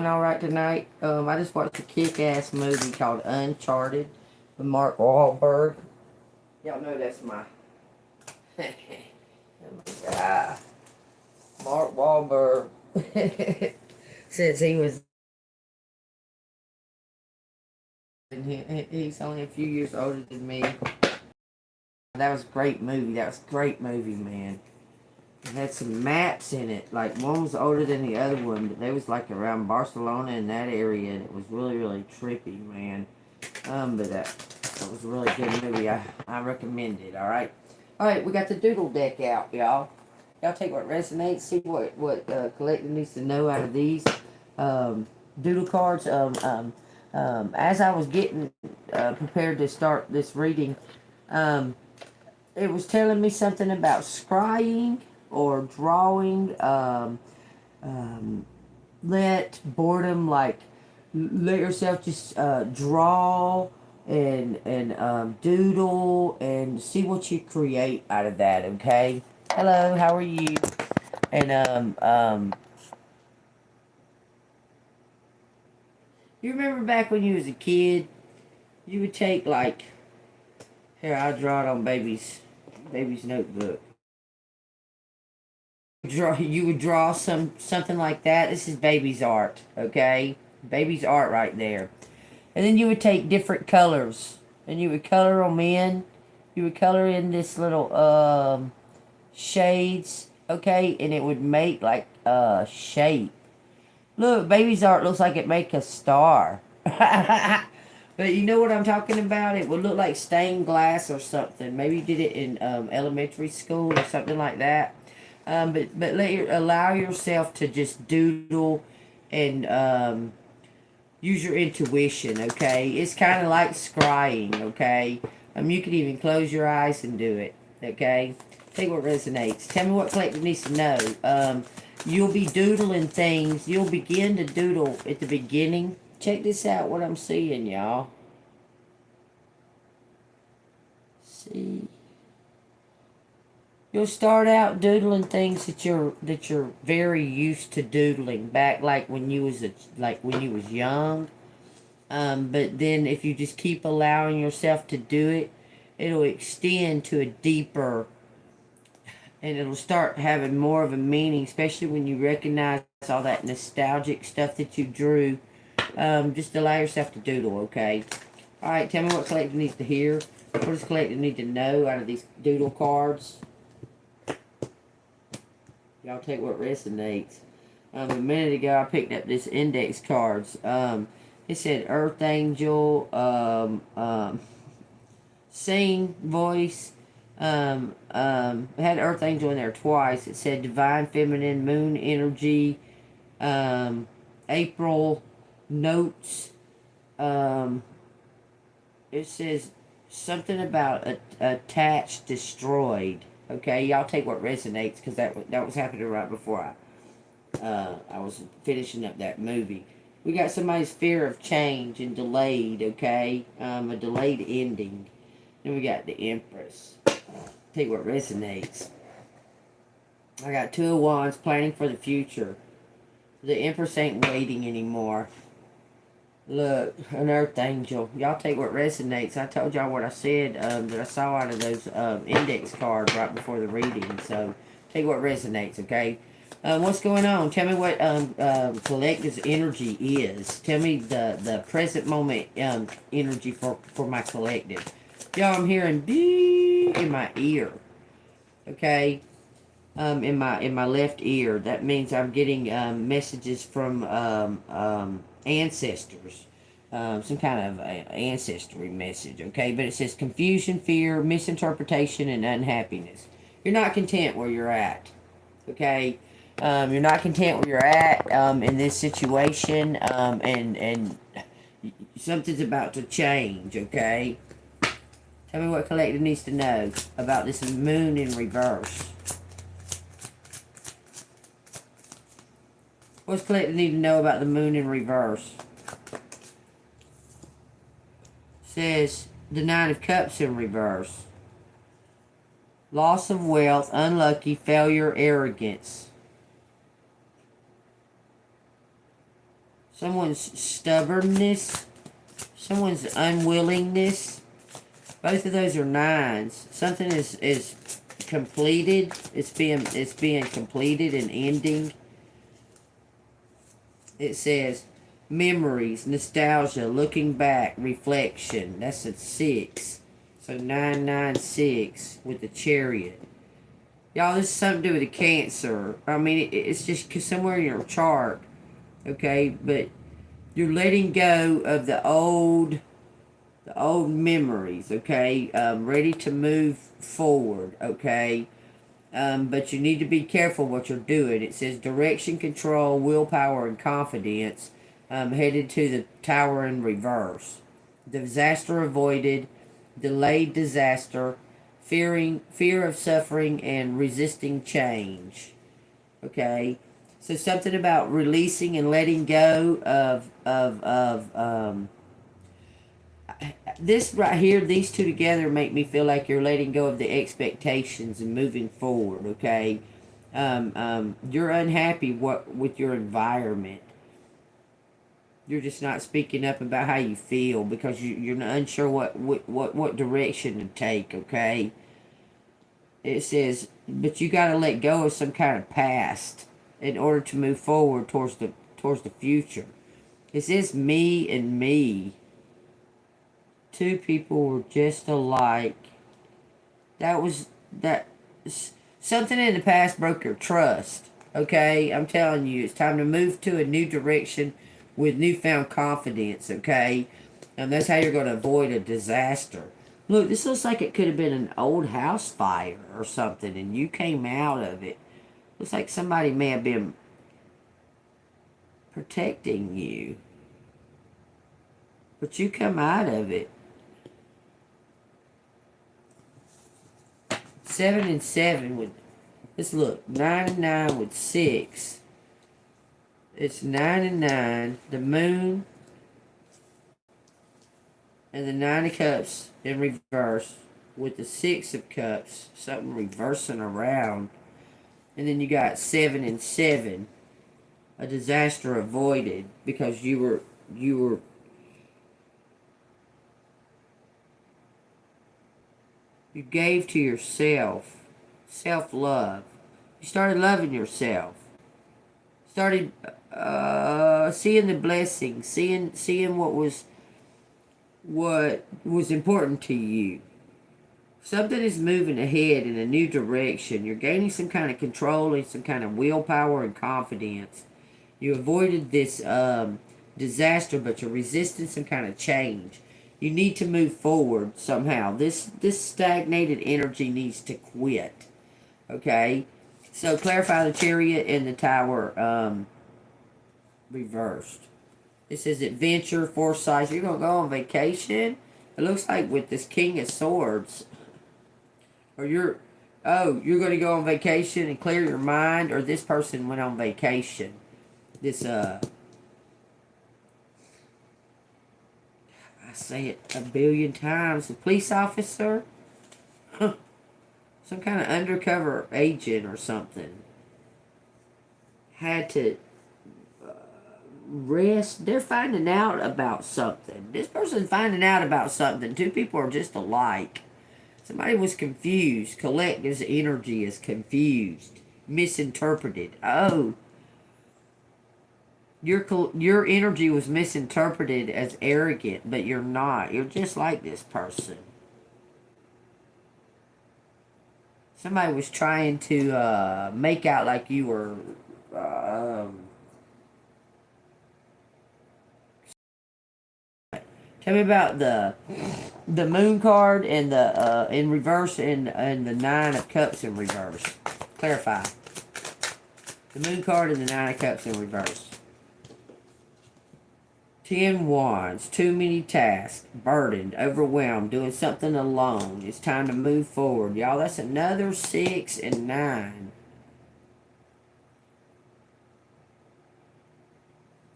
all right tonight? I just watched a kick-ass movie called Uncharted with Mark Wahlberg. Y'all know that's my... ah, Mark Wahlberg says he was... He's only a few years older than me. That was a great movie. That was a great movie, man. It had some maps in it. Like, one was older than the other one, but they was like around Barcelona in that area, and it was really, really trippy, man. But that was a really good movie. I recommend it, alright? Alright, we got the Doodle deck out, y'all. Y'all take what resonates, see what collector needs to know out of these Doodle cards. As I was getting prepared to start this reading, it was telling me something about scrying or drawing. Let boredom, like, let yourself just draw and doodle and see what you create out of that, okay? Hello, how are you? And you remember back when you was a kid, you would take, like, here, I'll draw it on baby's notebook. You would draw something like that. This is baby's art, okay? Baby's art right there. And then you would take different colors and you would color them in. You would color in this little shades, okay? And it would make like a shape. Look, baby's art looks like it make a star. But you know what I'm talking about? It would look like stained glass or something. Maybe you did it in elementary school or something like that. But allow yourself to just doodle and use your intuition, okay? It's kind of like scrying, okay? You can even close your eyes and do it, okay? Take what resonates. Tell me what collective needs to know. You'll be doodling things. You'll begin to doodle at the beginning. Check this out, what I'm seeing, y'all. See? You'll start out doodling things that you're very used to doodling back, like when you was young. But then if you just keep allowing yourself to do it, it'll extend to a deeper, and it'll start having more of a meaning, especially when you recognize all that nostalgic stuff that you drew. Just allow yourself to doodle, okay? All right, tell me what collective needs to hear. What does collective need to know out of these doodle cards? Y'all take what resonates. A minute ago, I picked up this index cards. It said Earth Angel, Sing, Voice. It had Earth Angel in there twice. It said Divine Feminine, Moon Energy, April, Notes. It says something about attached, destroyed. Okay, y'all take what resonates, because that was happening right before I was finishing up that movie. We got somebody's fear of change and delayed, okay? A delayed ending. Then we got the Empress. Take what resonates. I got Two of Wands, planning for the future. The Empress ain't waiting anymore. Look, an Earth Angel. Y'all take what resonates. I told y'all what I said that I saw out of those index cards right before the reading. So, take what resonates, okay? What's going on? Tell me what collective's energy is. Tell me the present moment energy for my collective. Y'all, I'm hearing beep in my ear. Okay? In my left ear. That means I'm getting messages from ancestors, some kind of ancestry message, okay? But it says confusion, fear, misinterpretation, and unhappiness. You're not content where you're at, okay? You're not content where you're at in this situation, and something's about to change, okay? Tell me what collective needs to know about this moon in reverse. What's collective need to know about the moon in reverse? Says the Nine of Cups in reverse. Loss of wealth, unlucky, failure, arrogance. someone's stubbornness, someone's unwillingness. Both of those are 9s. Something is completed. It's being completed and ending. It says memories, nostalgia, looking back, reflection. That's a 6. So 996 with the Chariot. Y'all, this is something to do with the Cancer. I mean, it's just somewhere in your chart, okay? But you're letting go of the old memories, okay? Ready to move forward, okay? But you need to be careful what you're doing. It says direction, control, willpower, and confidence. Headed to the Tower in reverse. Disaster avoided, delayed disaster, fear of suffering, and resisting change. Okay, so something about releasing and letting go of this right here. These two together make me feel like you're letting go of the expectations and moving forward. Okay, you're unhappy with your environment. You're just not speaking up about how you feel because you're unsure what direction to take, okay? It says, but you got to let go of some kind of past in order to move forward towards the future. It says me and me. Two people were just alike. That something in the past broke your trust, okay? I'm telling you, it's time to move to a new direction with newfound confidence, okay? And that's how you're going to avoid a disaster. Look, this looks like it could have been an old house fire or something, and you came out of it. Looks like somebody may have been protecting you. But you come out of it. 7 and 7 with, let's look, 9 and 9 with 6. It's 9 and 9, the moon, and the 9 of cups in reverse with the 6 of cups, something reversing around. And then you got 7 and 7, a disaster avoided because you gave to yourself, self-love. You started loving yourself. Started seeing the blessings, seeing what was important to you. Something is moving ahead in a new direction. You're gaining some kind of control and some kind of willpower and confidence. You avoided this disaster, but you're resisting some kind of change. You need to move forward somehow. This stagnated energy needs to quit. Okay? So clarify the Chariot and the Tower reversed. It says adventure, foresight. You're going to go on vacation? It looks like with this King of Swords. Or you're going to go on vacation and clear your mind, or this person went on vacation. This, I say it a billion times. The police officer? Huh. Some kind of undercover agent or something. Had to rest. They're finding out about something. This person's finding out about something. Two people are just alike. Somebody was confused. Collective's energy is confused. Misinterpreted. Oh. Your energy was misinterpreted as arrogant, but you're not. You're just like this person. Somebody was trying to make out like you were tell me about the moon card and the in reverse and the 9 of cups in reverse. Clarify. The moon card and the 9 of cups in reverse. 10 wands, too many tasks, burdened, overwhelmed, doing something alone. It's time to move forward. Y'all, that's another 6 and 9.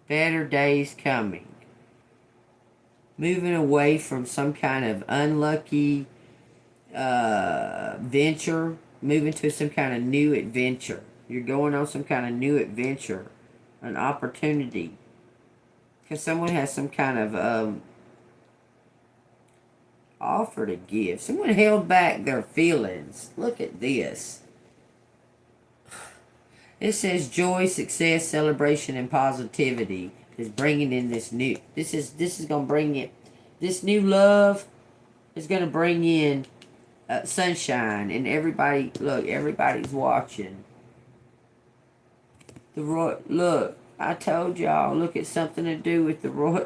Better days coming. Moving away from some kind of unlucky venture. Moving to some kind of new adventure. You're going on some kind of new adventure. An opportunity. Because someone has some kind of offer to give. Someone held back their feelings. Look at this. It says joy, success, celebration, and positivity is bringing in this new. This is gonna bring it. This new love is gonna bring in sunshine, and everybody. Look, everybody's watching. Look. I told y'all. Look, it's something to do with the Roy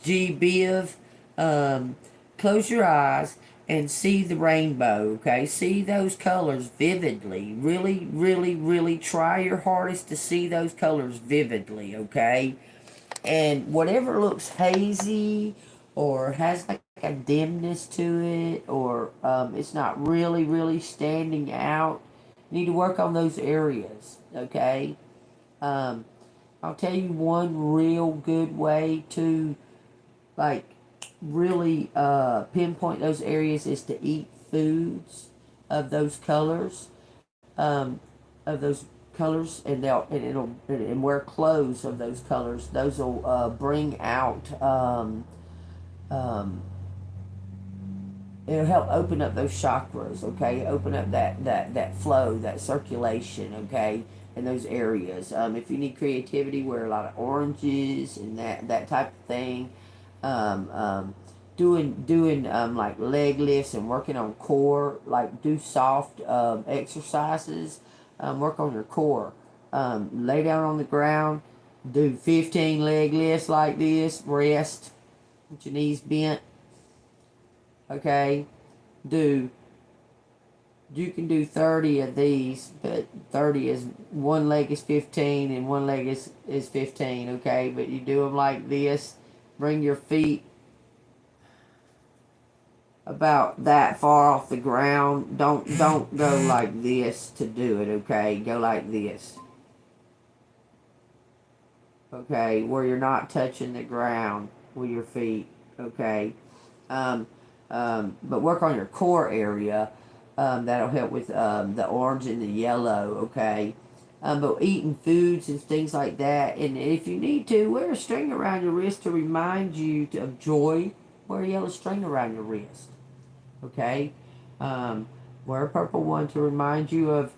G. Biv. Close your eyes and see the rainbow, okay? See those colors vividly. Really, really, really try your hardest to see those colors vividly, okay? And whatever looks hazy or has like a dimness to it, or it's not really, really standing out, you need to work on those areas, okay? Um, I'll tell you one real good way to, like, really pinpoint those areas is to eat foods of those colors, um, and and wear clothes of those colors. Those will bring out. Um, it'll help open up those chakras. Okay, open up that flow, that circulation. Okay. In those areas, if you need creativity, wear a lot of oranges and that type of thing. Um, um, doing like leg lifts and working on core, like do soft exercises, work on your core. Lay down on the ground, do 15 leg lifts like this, rest with your knees bent. Okay, do you can do 30 of these, but 30 is one leg is 15 and one leg is 15. Okay, but you do them like this. Bring your feet about that far off the ground. Don't go like this to do it, okay? Go like this. Okay, where you're not touching the ground with your feet, okay? Um, but work on your core area. That'll help with the orange and the yellow, okay? But eating foods and things like that. And if you need to, wear a string around your wrist to remind you of joy. Wear a yellow string around your wrist. Okay, wear a purple one to remind you of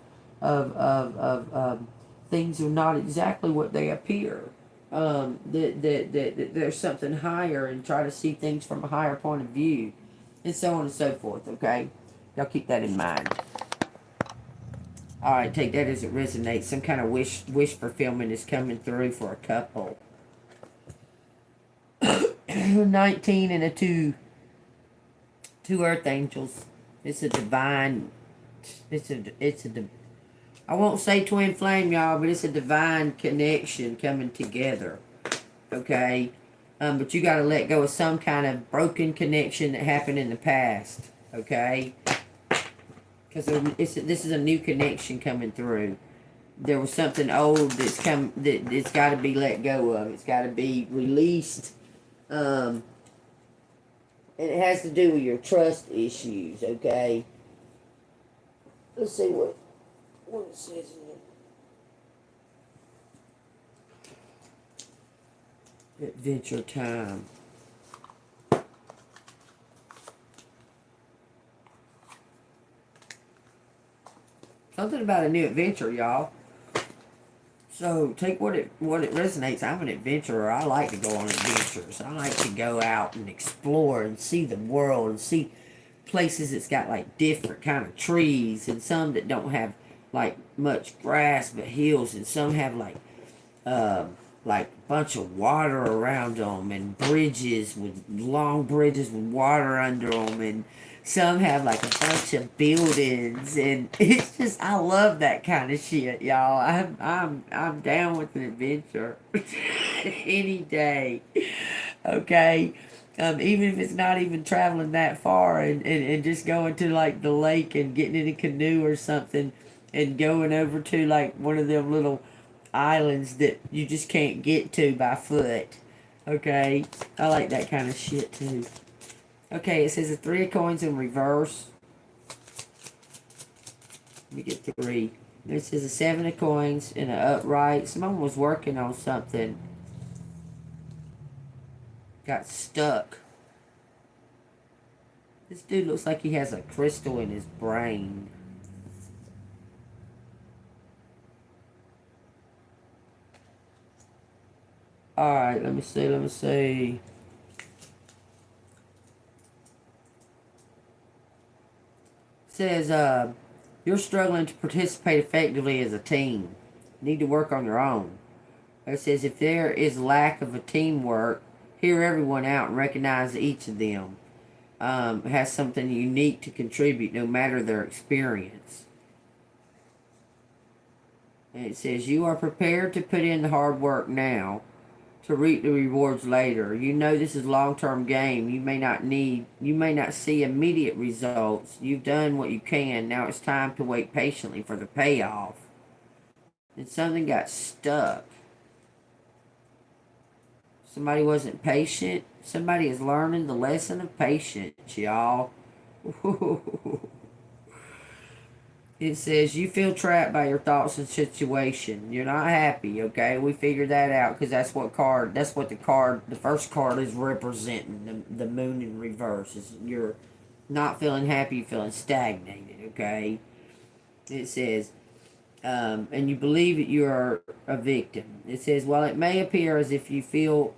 things are not exactly what they appear. That there's something higher, and try to see things from a higher point of view, and so on and so forth. Okay, y'all keep that in mind. All right, take that as it resonates. Some kind of wish fulfillment is coming through for a couple. 19 and a 2. Two earth angels. It's a divine. I won't say twin flame, y'all, but it's a divine connection coming together. Okay, but you got to let go of some kind of broken connection that happened in the past. Okay, because this is a new connection coming through. There was something old that it's got to be let go of. It's got to be released. And it has to do with your trust issues, okay? Let's see what it says in Adventure time. Something about a new adventure, y'all. So take what it resonates. I'm an adventurer. I like to go on adventures. I like to go out and explore and see the world and see places that's got like different kind of trees, and some that don't have like much grass but hills, and some have like a bunch of water around them, and long bridges with water under them, and some have like a bunch of buildings, and it's just, I love that kind of shit, y'all. I'm down with an adventure any day. Okay, even if it's not even traveling that far, and just going to like the lake and getting in a canoe or something, and going over to like one of them little islands that you just can't get to by foot. Okay, I like that kind of shit too. Okay, it says a 3 of coins in reverse. Let me get 3. It says a 7 of coins in an upright. Someone was working on something. got stuck. This dude looks like he has a crystal in his brain. Alright, let me see. It says, you're struggling to participate effectively as a team. You need to work on your own. It says, if there is lack of a teamwork, hear everyone out and recognize each of them has something unique to contribute, no matter their experience. And it says, you are prepared to put in the hard work now to reap the rewards later. You know this is a long-term game. You may not see immediate results. You've done what you can. Now it's time to wait patiently for the payoff. And something got stuck. Somebody wasn't patient. Somebody is learning the lesson of patience, y'all. It says, you feel trapped by your thoughts and situation. You're not happy, okay? We figured that out because that's what the first card is representing. The moon in reverse. Is you're not feeling happy, you're feeling stagnated, okay? It says, and you believe that you are a victim. It says, while it may appear as if you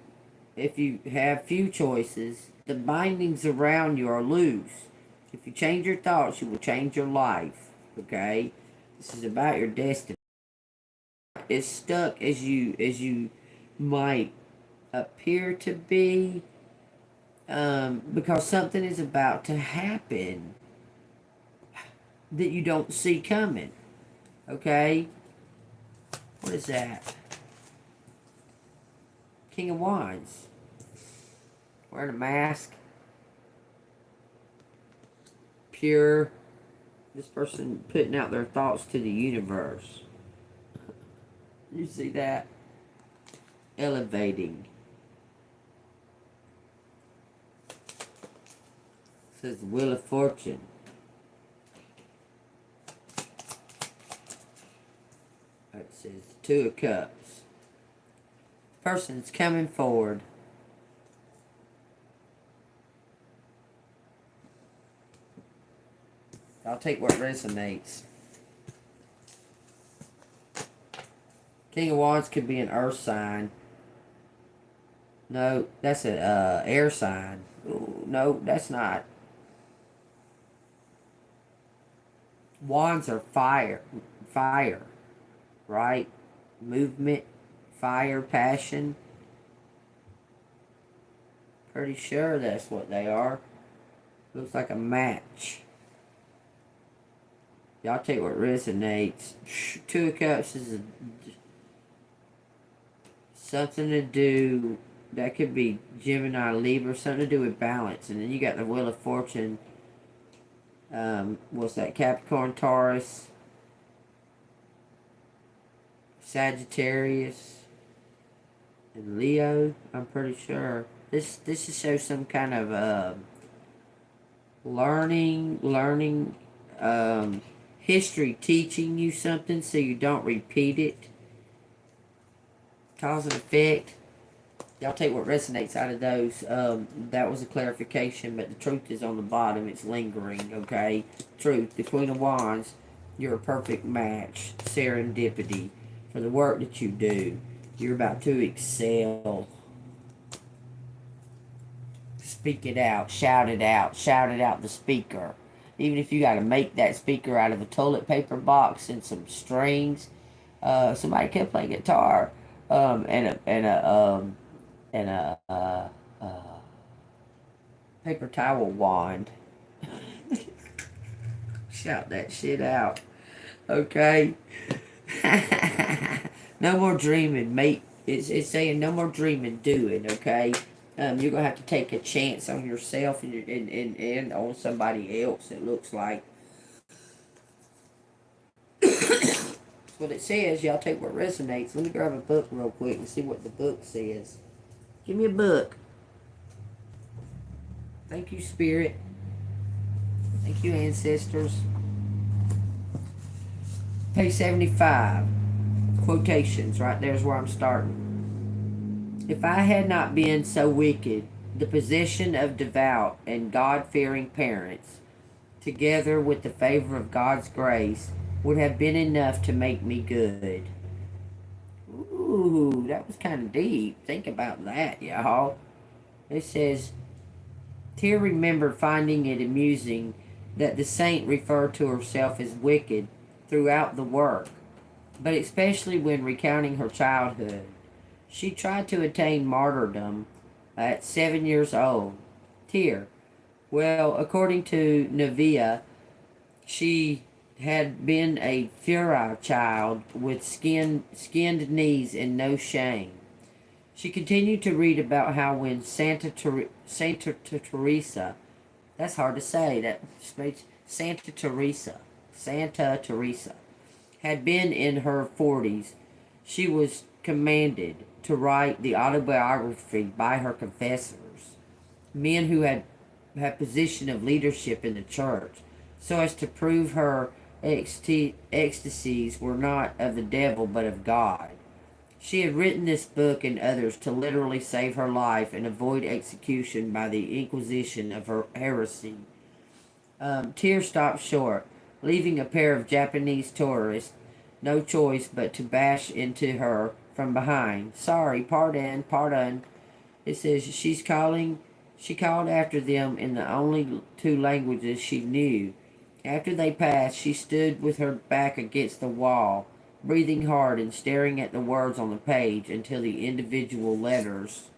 have few choices, the bindings around you are loose. If you change your thoughts, you will change your life. Okay, this is about your destiny. As stuck as you might appear to be, because something is about to happen that you don't see coming. Okay, what is that? King of Wands, wearing a mask, pure. This person putting out their thoughts to the universe. You see that? Elevating. It says the Wheel of Fortune. It says the Two of Cups. Person's coming forward. I'll take what resonates. King of Wands could be an earth sign. No, that's an air sign. Ooh, no, that's not. Wands are fire. Fire. Right? Movement. Fire. Passion. Pretty sure that's what they are. Looks like a match. Y'all take what resonates. Two of Cups is something to do. That could be Gemini, Libra, something to do with balance. And then you got the Wheel of Fortune. What's that? Capricorn, Taurus, Sagittarius, and Leo. I'm pretty sure this shows some kind of learning. History teaching you something so you don't repeat it. Cause and effect. Y'all take what resonates out of those. That was a clarification, but the truth is on the bottom. It's lingering, okay? Truth. The Queen of Wands. You're a perfect match. Serendipity. For the work that you do. You're about to excel. Speak it out. Shout it out. Shout it out the speaker. Even if you got to make that speaker out of a toilet paper box and some strings, somebody can play guitar, and a paper towel wand. Shout that shit out, okay? No more dreaming, mate. It's saying no more dreaming, doing, okay? You're gonna have to take a chance on yourself and on somebody else. It looks like. That's what it says. Y'all take what resonates. Let me grab a book real quick and see what the book says. Give me a book. Thank you, Spirit. Thank you, ancestors. Page 75. Quotations. Right there's where I'm starting. If I had not been so wicked, The position of devout and God-fearing parents, together with the favor of God's grace, would have been enough to make me good. Ooh, that was kind of deep. Think about that, y'all. It says, Tyr remembered finding it amusing that the saint referred to herself as wicked throughout the work, but especially when recounting her childhood. She tried to attain martyrdom at 7 years old. Tyr. Well, according to Nevia, she had been a Furai child with skinned knees and no shame. She continued to read about how when Santa Teresa, that's hard to say, Santa Teresa, had been in her 40s, she was commanded to write the autobiography by her confessors, men who had position of leadership in the church, so as to prove her ecstasies were not of the devil but of God. She had written this book and others to literally save her life and avoid execution by the Inquisition of her heresy. Tyr stopped short, leaving a pair of Japanese tourists no choice but to bash into her from behind. Sorry, pardon. It says she called after them in the only two languages she knew. After they passed, she stood with her back against the wall, breathing hard and staring at the words on the page until the individual letters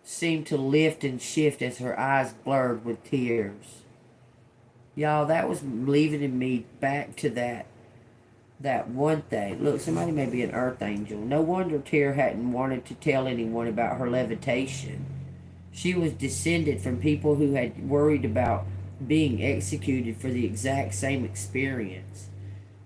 seemed to lift and shift as her eyes blurred with tears. Y'all, that was leaving me back to that one thing. Look, somebody may be an earth angel. No wonder Tyr hadn't wanted to tell anyone about her levitation. She was descended from people who had worried about being executed for the exact same experience.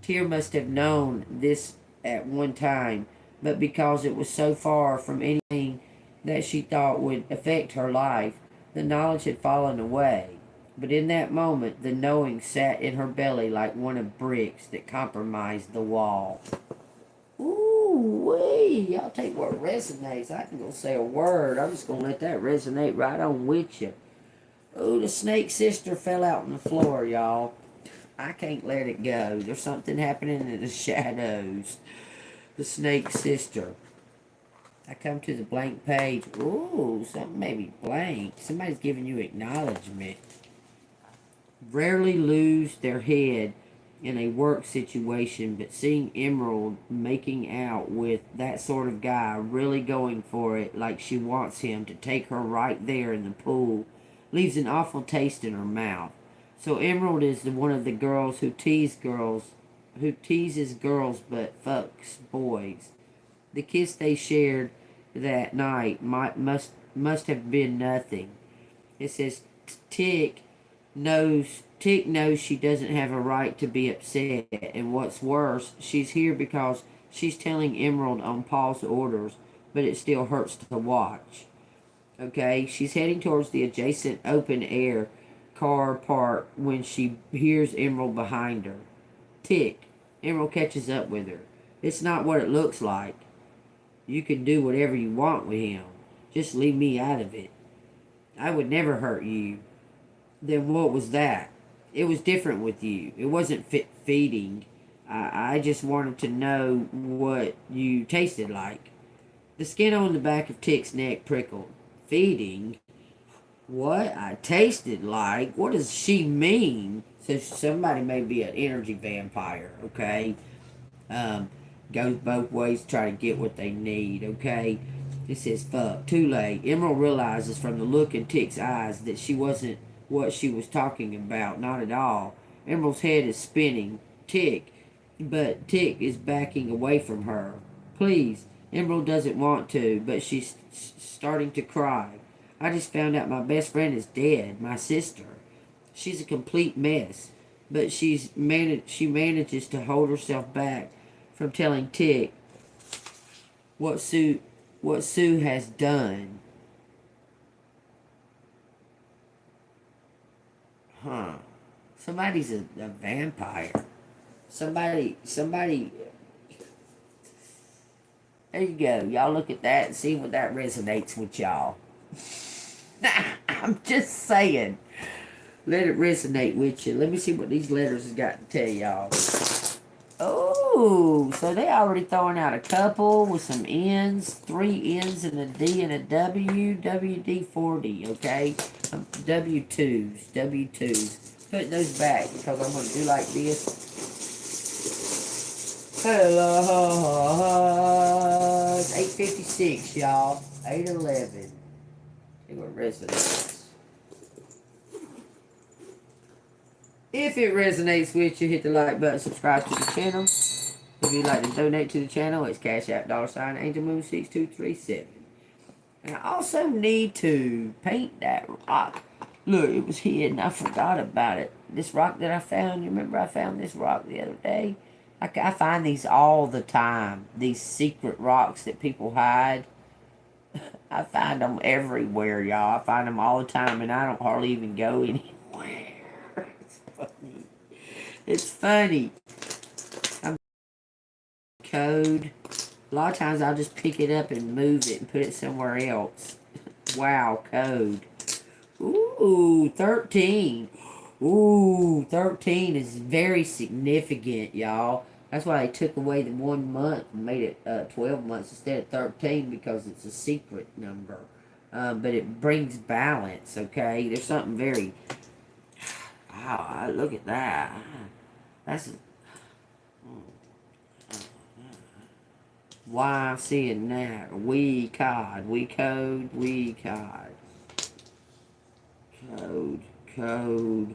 Tyr must have known this at one time, but because it was so far from anything that she thought would affect her life, the knowledge had fallen away. But in that moment, the knowing sat in her belly like one of bricks that compromised the wall. Ooh-wee! Y'all take what resonates. I ain't gonna say a word. I'm just gonna let that resonate right on with you. Ooh, the snake sister fell out on the floor, y'all. I can't let it go. There's something happening in the shadows. The snake sister. I come to the blank page. Ooh, something may be blank. Somebody's giving you acknowledgement. Rarely lose their head in a work situation, but seeing Emerald making out with that sort of guy, really going for it like she wants him to take her right there in the pool, leaves an awful taste in her mouth. So Emerald is one of the girls who teases girls but fucks boys. The kiss they shared that night must have been nothing. It says Tick knows she doesn't have a right to be upset, and what's worse, she's here because she's telling Emerald on Paul's orders, but it still hurts to watch. Okay, she's heading towards the adjacent open air car park when she hears Emerald behind her. Tick. Emerald catches up with her. It's not what it looks like. You can do whatever you want with him. Just leave me out of it. I would never hurt you. Then what was that? It was different with you. It wasn't feeding. I just wanted to know what you tasted like. The skin on the back of Tick's neck prickled. Feeding? What I tasted like? What does she mean? So somebody may be an energy vampire, okay? Goes both ways to try to get what they need, okay? It says, fuck, too late. Emerald realizes from the look in Tick's eyes that she wasn't what she was talking about, not at all. Emerald's head is spinning. But Tick is backing away from her. Please. Emerald doesn't want to, but she's starting to cry. I just found out my best friend is dead, my sister. She's a complete mess, but she manages to hold herself back from telling Tick what Sue has done. Huh. Somebody's a vampire. Somebody There you go. Y'all look at that and see what that resonates with y'all. I'm just saying. Let it resonate with you. Let me see what these letters has got to tell y'all. Oh, so they already throwing out a couple with some N's, 3 N's and a D and a W, WD-40, okay? W2s, W2s. Putting those back because I'm going to do like this. Hello, it's 8:56, y'all. 8:11. See what resonates. If it resonates with you, hit the like button, subscribe to the channel. If you'd like to donate to the channel, it's Cash App $AngelMoon6237. And I also need to paint that rock. Look, it was hidden. I forgot about it. This rock that I found, you remember I found this rock the other day? I find these all the time. These secret rocks that people hide. I find them everywhere, y'all. I find them all the time, and I don't hardly even go anywhere. It's funny. It's funny. I'm code. A lot of times I'll just pick it up and move it and put it somewhere else. Wow, code. Ooh, 13. Ooh, 13 is very significant, y'all. That's why they took away the 1 month and made it 12 months instead of 13 because it's a secret number. But it brings balance, okay? There's something very... Wow, look at that. That's... Why I'm seeing that. We cod. We code. We cod. Code. Code.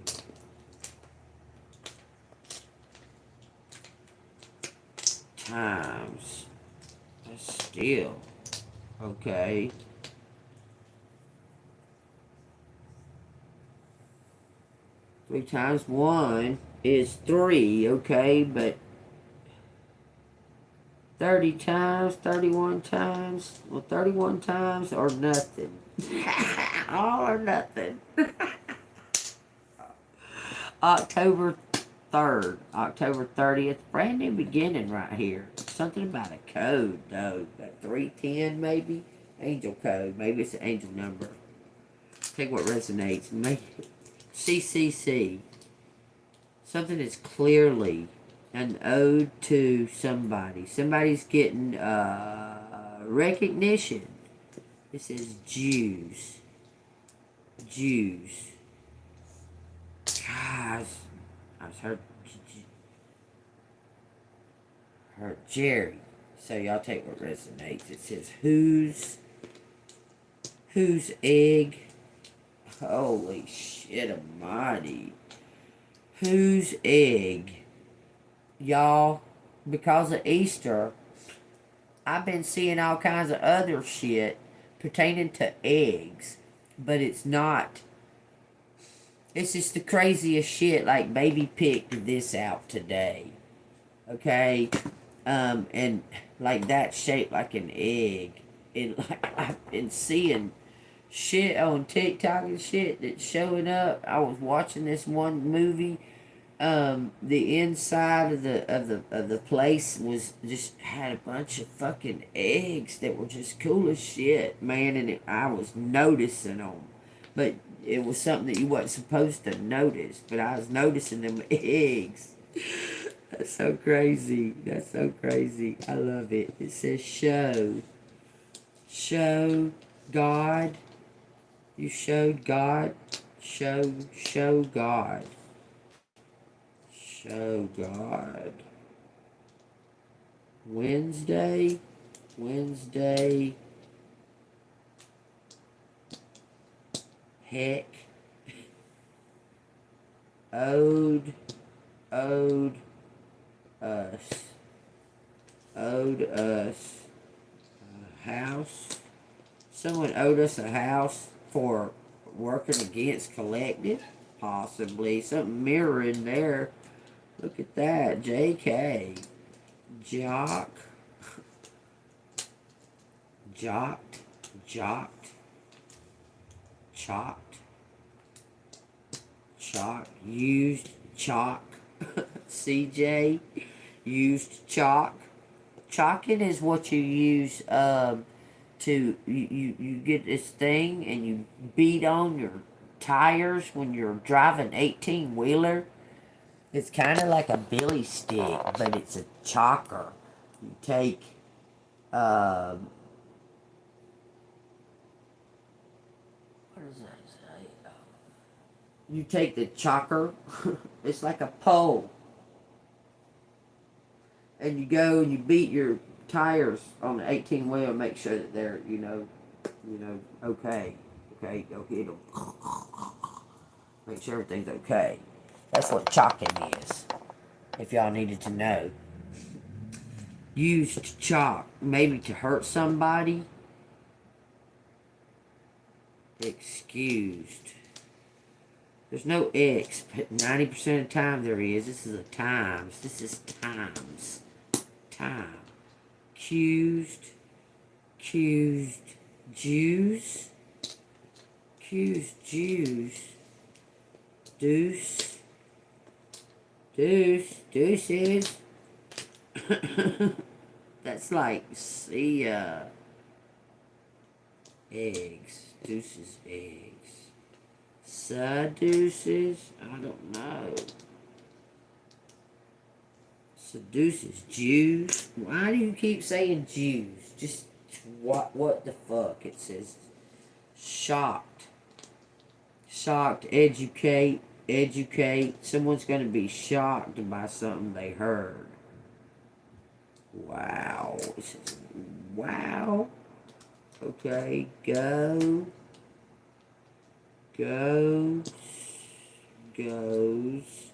Times. That's still. Okay. Three times 1 is 3, okay, but 30 times, 31 times, well, 31 times or nothing. All or nothing. October 3rd, October 30th, brand new beginning right here. Something about a code, though. That 310, maybe? Angel code. Maybe it's an angel number. Take what resonates. Maybe CCC. Something that's clearly an ode to somebody. Somebody's getting recognition. It says Jews. Jews. Gosh, I've heard Jerry. So y'all take what resonates. It says whose egg. Holy shit almighty. Whose egg? Y'all, because of Easter, I've been seeing all kinds of other shit pertaining to eggs. But it's not. It's just the craziest shit. Like, baby picked this out today. Okay? And like that shaped like an egg. And like, I've been seeing shit on TikTok and shit that's showing up. I was watching this one movie. The inside of the place was just had a bunch of fucking eggs that were just cool as shit, man. And I was noticing them, but it was something that you wasn't supposed to notice. But I was noticing them eggs. That's so crazy. That's so crazy. I love it. It says show God. You showed God. Show God. Show God. Wednesday. Heck. Owed us. Owed us a house. Someone owed us a house for working against collective. Possibly. Something mirroring there. Look at that. JK. Jock. Jocked. Jocked. Chalked. Chalk. Used chalk. CJ. Used chalk. Chalking is what you use to you get this thing and you beat on your tires when you're driving 18-wheeler. It's kind of like a billy stick, but it's a chalker. You take what does that say? You take the chalker. It's like a pole, and you go and you beat your tires on the 18 wheel, make sure that they're okay. Okay, go hit them. Make sure everything's okay. That's what chalking is. If y'all needed to know, used to chalk maybe to hurt somebody. Excused. There's no X, but 90% of the time there is. This is a times. This is times. Time. Accused. Accused. Jews. Accused Jews. Deuce. Deuce. Deuces. That's like, see, eggs. Deuces, eggs. Seduces? I don't know. Seduces. Jews? Why do you keep saying Jews? Just what the fuck? It says shocked. Shocked. Educate. Educate. Someone's going to be shocked by something they heard. Wow. It says, wow. Okay. Go. Goes. Goes.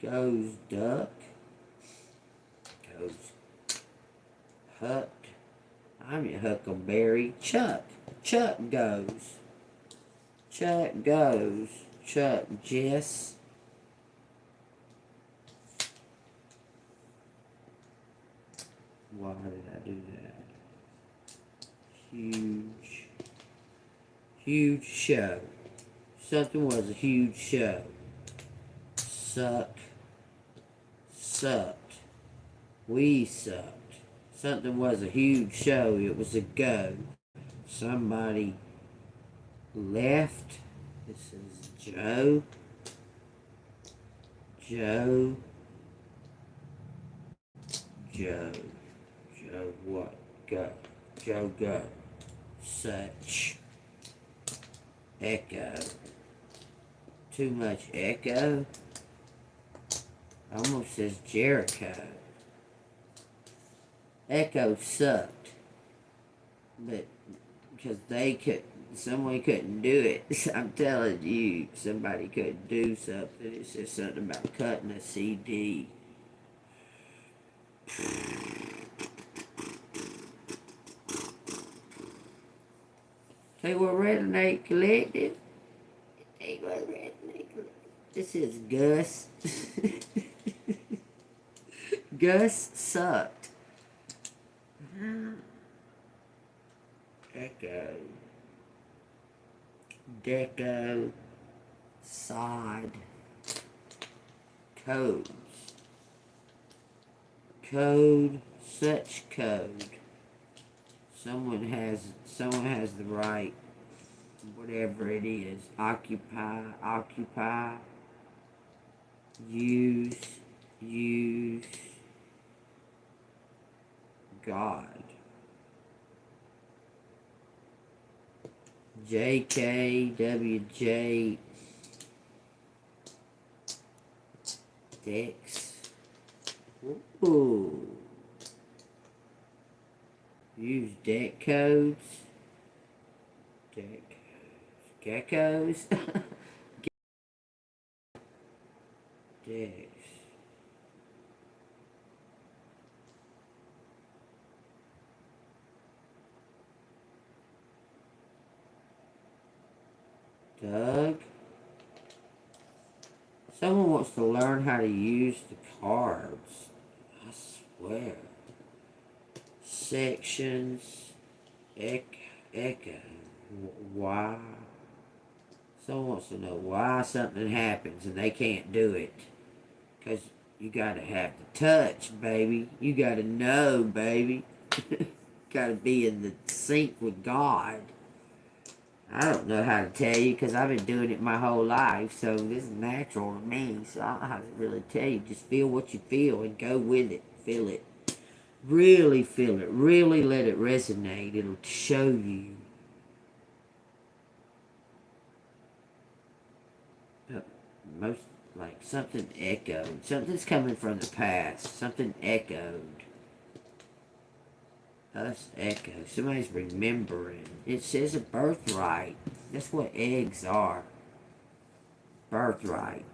Goes duck. Goes huck. I'm your huckleberry. Chuck. Chuck goes. Chuck goes. Chuck Jess. Why did I do that? Huge. Huge show. Something was a huge show. Suck. Sucked. We sucked. Something was a huge show. It was a go. Somebody left. This is Joe. Joe. Joe. Joe what? Go. Joe go. Such. Echo. Too much echo. Almost says Jericho. Echo sucked. But because someone couldn't do it. I'm telling you, somebody couldn't do something. It says something about cutting a CD. Say what Resonate Collective. Say what Resonate Collective. This is Gus. Gus sucked. Echo. Deco. Sod. Codes. Code. Such code. Someone has the right, whatever it is. Occupy. Use. God. JKWJ. Dex. Ooh. Use deck codes. Deck geckos. Dex. Doug. Someone wants to learn how to use the cards. I swear. Sections. Echo. Why? Someone wants to know why something happens and they can't do it. Because You gotta have the touch, baby. You gotta know, baby. Gotta be in the sync with God. I don't know how to tell you because I've been doing it my whole life, so this is natural to me. So I don't know how to really tell you. Just feel what you feel and go with it. Feel it. Really feel it. Really let it resonate. It'll show you. Most like something echoed. Something's coming from the past. Something echoed. Us echo. Somebody's remembering. It says a birthright. That's what eggs are. Birthright.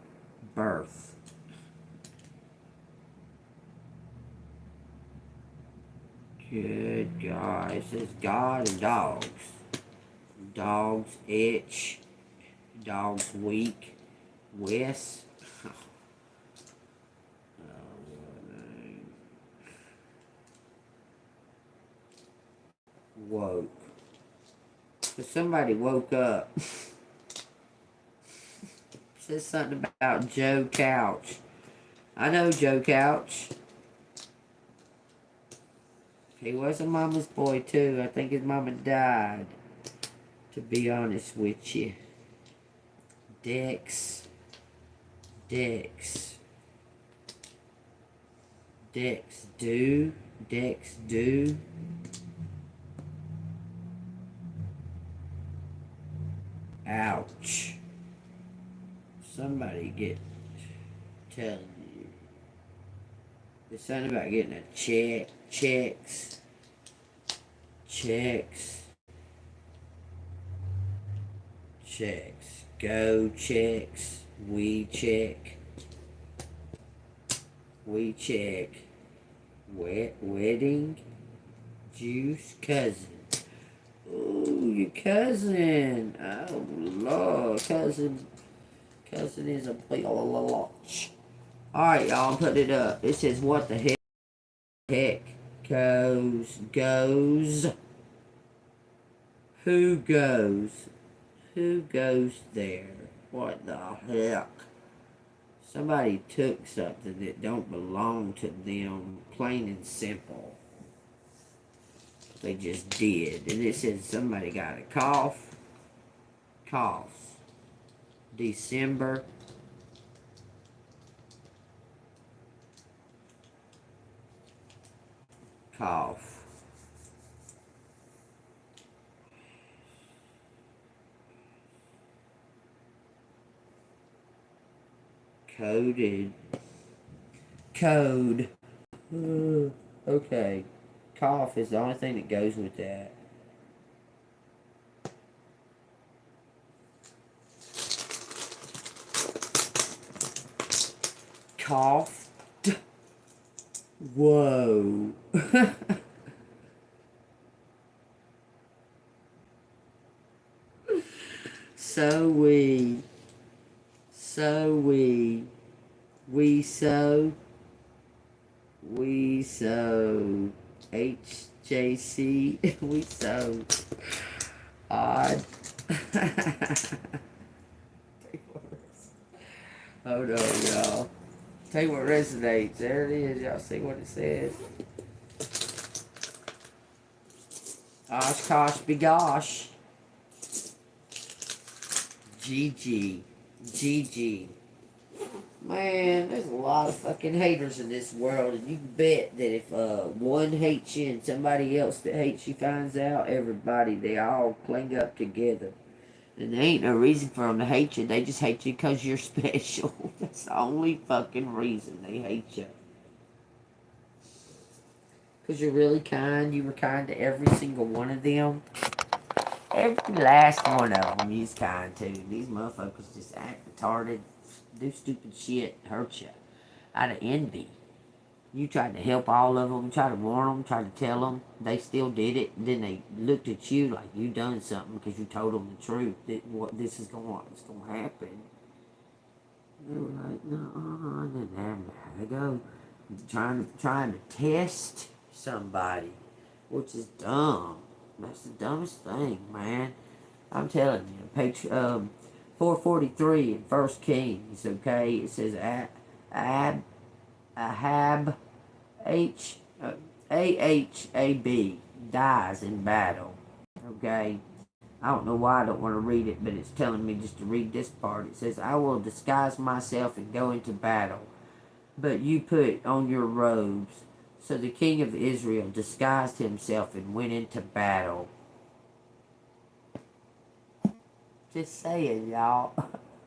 Birth. Good God. It says God and dogs. Dogs itch. Dogs weak. Wes. Woke. So somebody woke up. Says something about Joe Couch. I know Joe Couch. He was a mama's boy too. I think his mama died. To be honest with you. Dex. Dex. Dex do. Dex do. Ouch. Somebody telling you. There's something about getting a check. Checks. Checks. Checks. Go checks. We check. We check. Wedding. Juice. Cousin. Ooh, your cousin. Oh, Lord. Cousin is a big lot. Alright, y'all, put it up. It says, what the heck goes? Who goes? Who goes there? What the heck? Somebody took something that don't belong to them, plain and simple. They just did. And it says somebody got a cough. Coughs. December. Cough. Coded. Code. Okay. Cough is the only thing that goes with that. Coughed. Whoa. So we HJC, we so odd. Hold on, y'all. Take what resonates. There it is. Y'all see what it says. Oshkosh begosh. GG. Man, there's a lot of fucking haters in this world, and you can bet that if one hates you and somebody else that hates you finds out, they all cling up together. And there ain't no reason for them to hate you. They just hate you because you're special. That's the only fucking reason they hate you. Because you're really kind. You were kind to every single one of them. Every last one of them you's kind to. These motherfuckers just act retarded, do stupid shit, hurt you out of envy. You tried to help all of them, tried to warn them, tried to tell them. They still did it. And then they looked at you like you done something because you told them the truth. That what this is going to happen. They were like, no, it didn't happen. They go trying to test somebody, which is dumb. That's the dumbest thing, man. I'm telling you. Page 443 in 1 Kings, okay? It says Ahab, H, Ahab, dies in battle. Okay? I don't know why I don't want to read it, but it's telling me just to read this part. It says, I will disguise myself and go into battle, but you put on your robes. So the king of Israel disguised himself and went into battle. Just saying, y'all.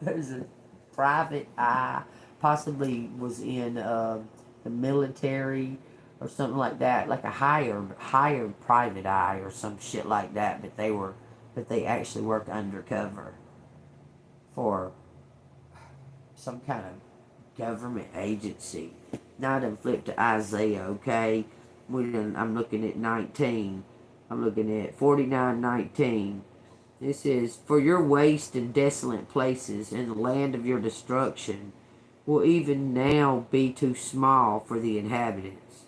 There's a private eye, possibly was in the military or something like that, like a hired private eye or some shit like that. But they actually work undercover for some kind of government agency. Now I done flip to Isaiah, okay? I'm looking at 19. I'm looking at 49:19. This is, for your waste and desolate places in the land of your destruction will even now be too small for the inhabitants,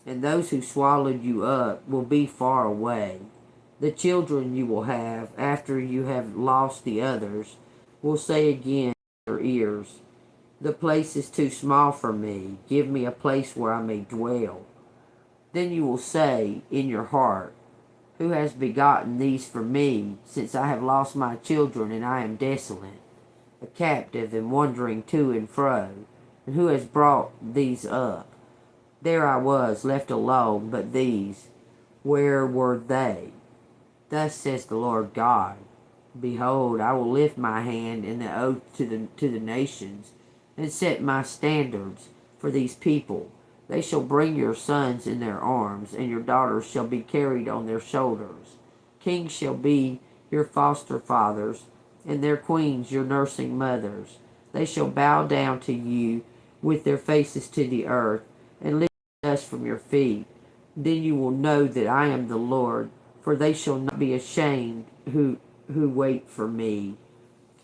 and those who swallowed you up will be far away. The children you will have, after you have lost the others, will say again in your ears, the place is too small for me. Give me a place where I may dwell. Then you will say in your heart, who has begotten these for me, since I have lost my children and I am desolate, a captive and wandering to and fro? And who has brought these up? There I was, left alone, but these, where were they? Thus says the Lord God, behold, I will lift my hand in the oath to the nations, and set my standards for these people. They shall bring your sons in their arms, and your daughters shall be carried on their shoulders. Kings shall be your foster fathers, and their queens your nursing mothers. They shall bow down to you with their faces to the earth, and lift dust from your feet. Then you will know that I am the Lord, for they shall not be ashamed who wait for me.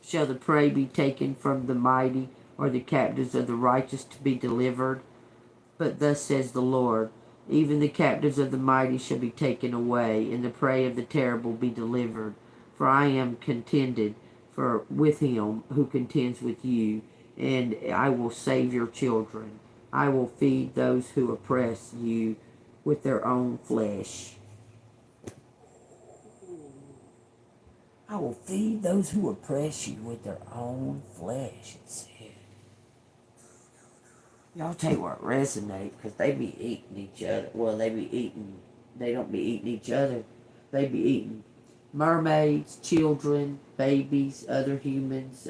Shall the prey be taken from the mighty, or the captives of the righteous to be delivered? But thus says the Lord, even the captives of the mighty shall be taken away, and the prey of the terrible be delivered. For I am contended with him who contends with you, and I will save your children. I will feed those who oppress you with their own flesh. I will feed those who oppress you with their own flesh, it said. Y'all tell you what resonate, because they be eating each other. Well, they don't be eating each other. They be eating mermaids, children, babies, other humans,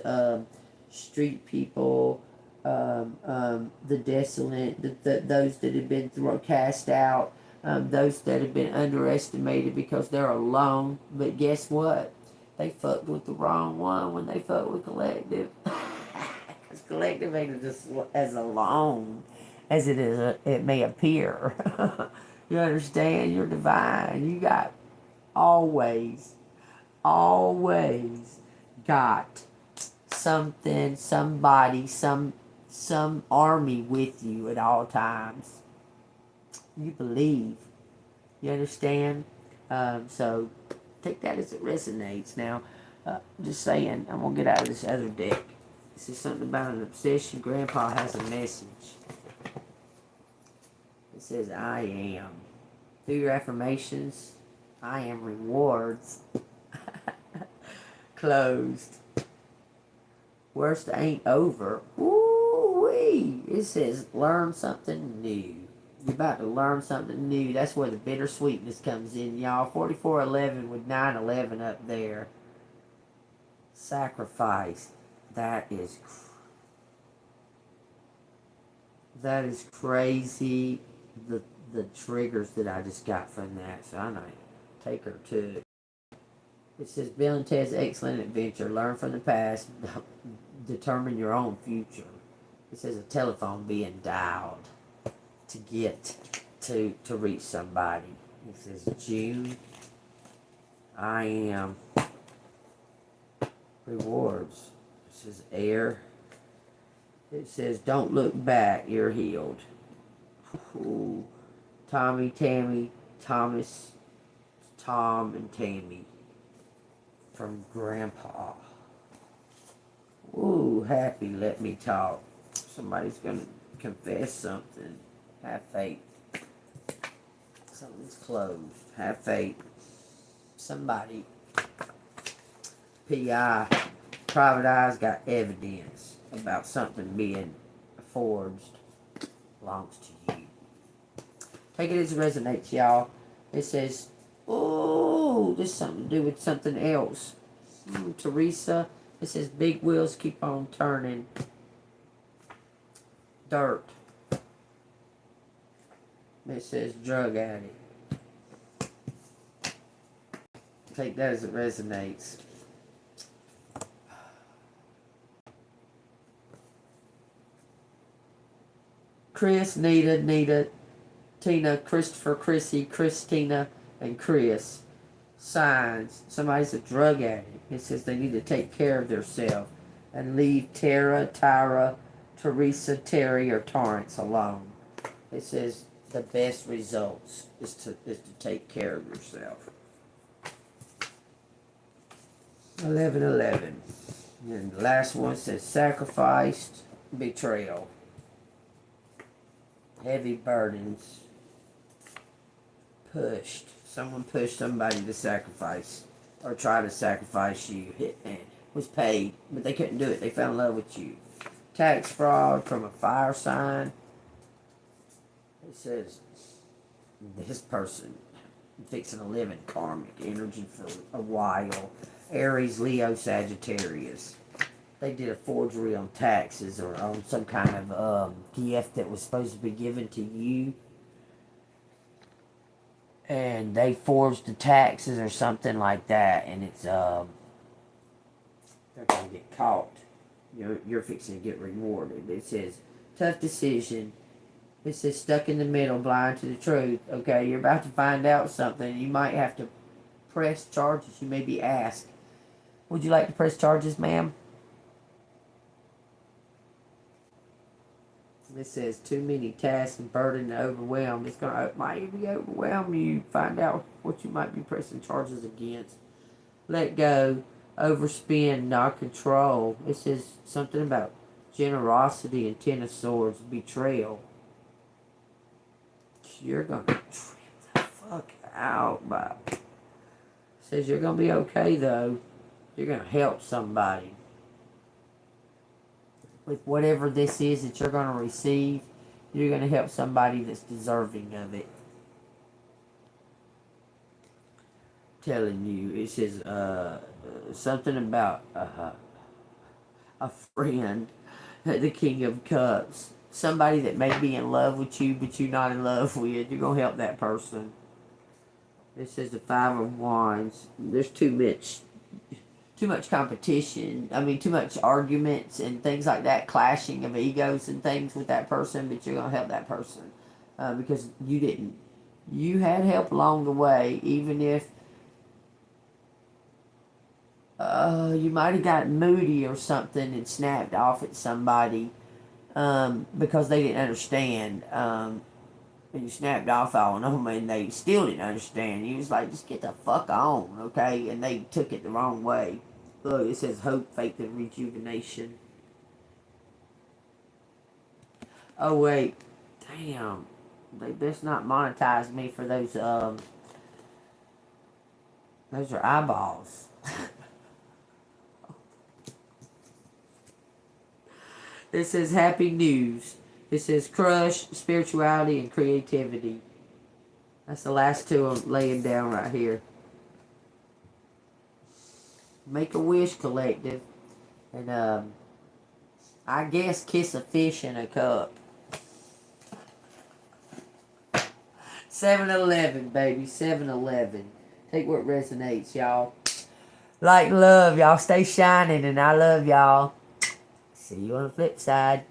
street people, the desolate, those that have been cast out, those that have been underestimated because they're alone. But guess what? They fucked with the wrong one when they fucked with collective. Because collective ain't just as alone as it may appear. You understand? You're divine. You got always got something, somebody, some army with you at all times. You believe. You understand? So take that as it resonates. Now, just saying, I'm going to get out of this other deck. This is something about an obsession. Grandpa has a message. It says, I am. Through your affirmations, I am rewards. Closed. Worst ain't over. Woo-wee. It says, learn something new. You're about to learn something new. That's where the bittersweetness comes in, y'all. 4411 with 911 up there. Sacrifice. That is crazy. The triggers that I just got from that. So I might take her to it. It says, Bill and Ted's Excellent Adventure. Learn from the past. Determine your own future. It says a telephone being dialed to get to reach somebody. It says June. I am. Rewards. It says air. It says don't look back. You're healed. Ooh. Tommy, Tammy, Thomas, Tom, and Tammy. From Grandpa. Ooh, happy, let me talk. Somebody's gonna Confess something. Have faith. Something's closed. Have faith. Somebody. PI. Private Eye's got evidence about something being forged. Belongs to you. Take it as it resonates, y'all. It says, oh, there's something to do with something else. Teresa, it says, big wheels keep on turning. Dirt. It says, drug addict. Take that as it resonates. Chris, Nita, Tina, Christopher, Chrissy, Christina, and Chris. Signs. Somebody's a drug addict. It says they need to take care of themselves and leave Tara, Tyra, Teresa, Terry, or Torrance alone. It says the best results is to take care of yourself. 11:11. And the last one says sacrificed, betrayal. Heavy burdens. Pushed. Someone pushed somebody to sacrifice. Or try to sacrifice you. Hitman was paid, but they couldn't do it. They fell in love with you. Tax fraud from a fire sign. It says this person fixing to live in karmic energy for a while. Aries, Leo, Sagittarius. They did a forgery on taxes or on some kind of gift that was supposed to be given to you. And they forged the taxes or something like that. And it's, they're going to get caught. You're fixing to get rewarded. It says, tough decision. It says, stuck in the middle, blind to the truth. Okay, you're about to find out something. You might have to press charges. You may be asked, would you like to press charges, ma'am? It says too many tasks and burden to overwhelm. It's might be overwhelm you. Find out what you might be pressing charges against. Let go, overspend, not control. It says something about generosity and Ten of Swords, betrayal. You're gonna trip the fuck out, but it says you're gonna be okay though. You're gonna help somebody. With whatever this is that you're going to receive, you're going to help somebody that's deserving of it. Telling you, it says something about a friend, the King of Cups. Somebody that may be in love with you, but you're not in love with. You're going to help that person. It says the Five of Wands. There's too much competition. I mean, too much arguments and things like that, clashing of egos and things with that person, but you're going to help that person because you didn't. You had help along the way, even if you might have gotten moody or something and snapped off at somebody because they didn't understand. And you snapped off on them and they still didn't understand. You was like, just get the fuck on, okay? And they took it the wrong way. Look, it says hope, faith, and rejuvenation. Oh, wait. Damn. They best not monetize me for those are eyeballs. It says happy news. It says crush, spirituality, and creativity. That's the last two I'm laying down right here. Make a wish, collective. And I guess kiss a fish in a cup. 7-Eleven, baby. 7-Eleven. Take what resonates, y'all. Like love, y'all. Stay shining, and I love y'all. See you on the flip side.